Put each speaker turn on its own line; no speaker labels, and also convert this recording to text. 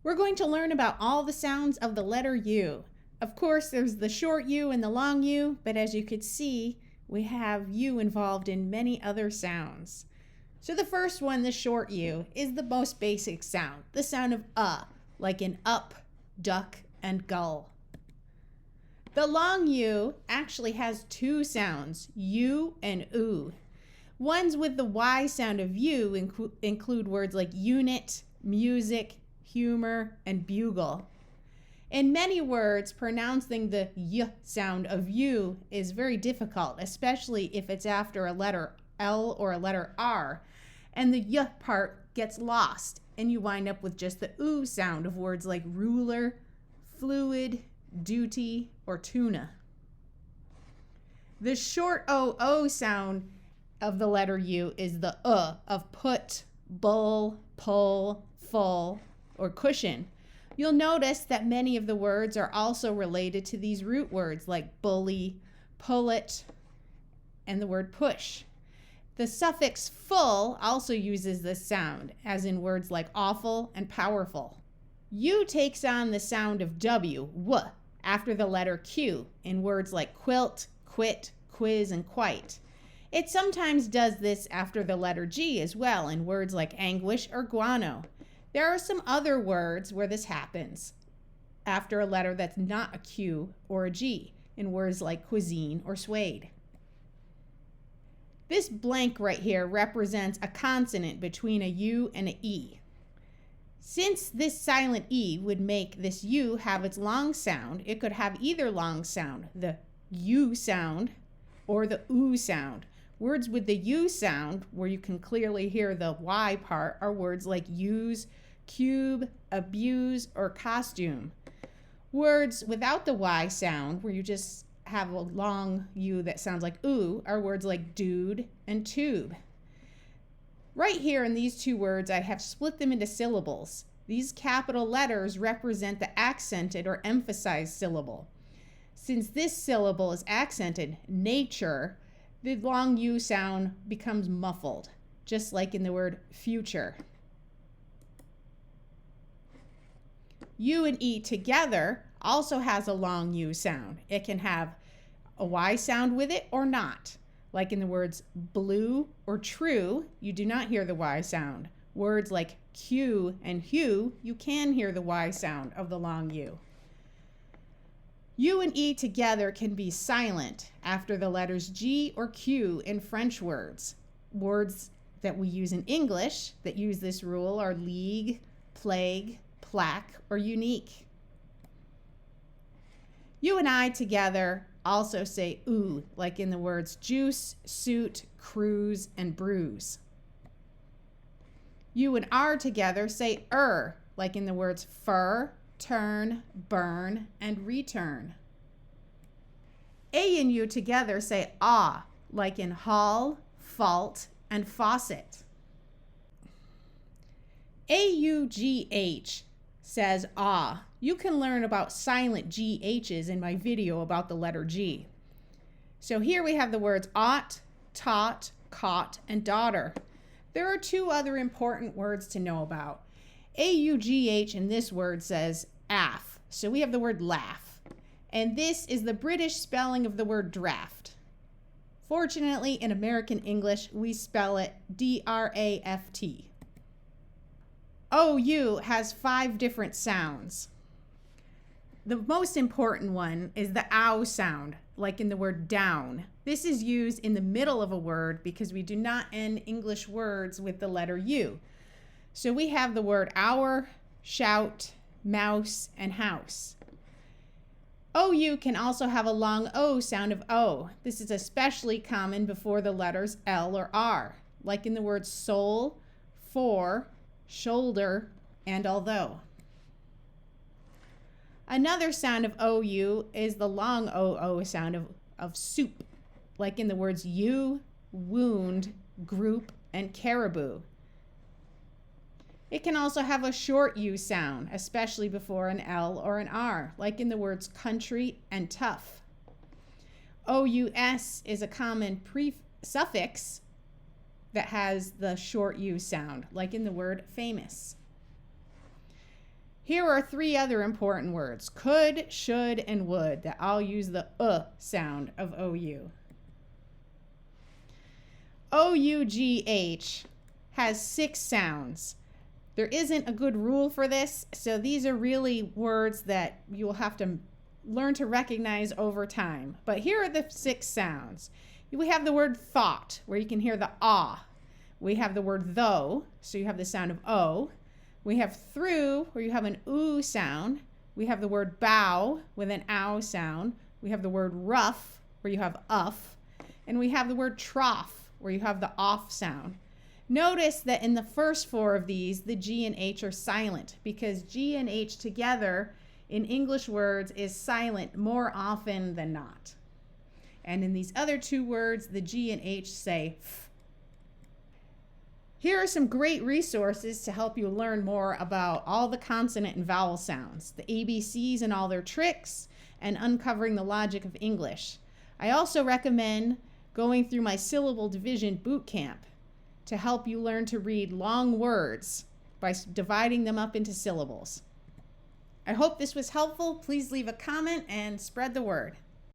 We're going to learn about all the sounds of the letter U. Of course, there's the short U and the long U, but as you could see, we have U involved in many other sounds. So the first one, the short U, is the most basic sound, the sound of like in up, duck, and gull. The long U actually has two sounds, U and OO. Ones with the Y sound of U include words like unit, music, humor, and bugle. In many words, pronouncing the Y sound of U is very difficult, especially if it's after a letter L or a letter R, and the Y part gets lost, and you wind up with just the OO sound of words like ruler, fluid, duty, or tuna. The short OO sound of the letter U is the of put, bull, pull, full, or cushion. You'll notice that many of the words are also related to these root words like bully, pullet, and the word push. The suffix full also uses this sound, as in words like awful and powerful. U takes on the sound of W, after the letter Q, in words like quilt, quit, quiz, and quite. It sometimes does this after the letter G as well, in words like anguish or guano. There are some other words where this happens after a letter that's not a Q or a G, in words like cuisine or suede. This blank right here represents a consonant between a U and an E. Since this silent E would make this U have its long sound, it could have either long sound, the U sound, or the OO sound. Words with the U sound, where you can clearly hear the Y part, are words like use, cube, abuse, or costume. Words without the Y sound, where you just have a long U that sounds like OO, are words like dude and tube. Right here in these two words, I have split them into syllables. These capital letters represent the accented or emphasized syllable. Since this syllable is accented, nature, the long U sound becomes muffled, just like in the word future. U and E together also has a long U sound. It can have a Y sound with it or not. Like in the words blue or true, you do not hear the Y sound. Words like Q and hue, you can hear the Y sound of the long U. U and E together can be silent after the letters G or Q in French words. Words that we use in English that use this rule are league, plague, plaque, or unique. U and I together also say OO, like in the words juice, suit, cruise, and bruise. U and R together say like in the words fur, turn, burn, and return. A and U together say like in hall, fault, and faucet. AUGH says You can learn about silent GHs in my video about the letter G. So here we have the words ought, taught, caught, and daughter. There are two other important words to know about. AUGH in this word says af. So we have the word laugh. And this is the British spelling of the word draft. Fortunately, in American English, we spell it D-R-A-F-T. OU has 5 different sounds. The most important one is the OW sound, like in the word down. This is used in the middle of a word because we do not end English words with the letter U. So we have the word hour, shout, mouse, and house. OU can also have a long O sound of O. This is especially common before the letters L or R, like in the words soul, for, shoulder, and although. Another sound of OU is the long OO sound of soup, like in the words you, wound, group, and caribou. It can also have a short U sound, especially before an L or an R, like in the words country and tough. OUS is a common suffix that has the short U sound, like in the word famous. Here are three other important words: could, should, and would, that all use the sound of OU. OUGH has 6 sounds. There isn't a good rule for this, so these are really words that you'll have to learn to recognize over time. But here are the 6 sounds. We have the word thought, where you can hear the ah. We have the word though, so you have the sound of O. We have through, where you have an oo sound. We have the word bow with an ow sound. We have the word rough, where you have uff. And we have the word trough, where you have the off sound. Notice that in the first 4 of these, the G and H are silent, because G and H together in English words is silent more often than not. And in these other 2 words, the G and H say f. Here are some great resources to help you learn more about all the consonant and vowel sounds, the ABCs and all their tricks, and uncovering the logic of English. I also recommend going through my syllable division bootcamp to help you learn to read long words by dividing them up into syllables. I hope this was helpful. Please leave a comment and spread the word.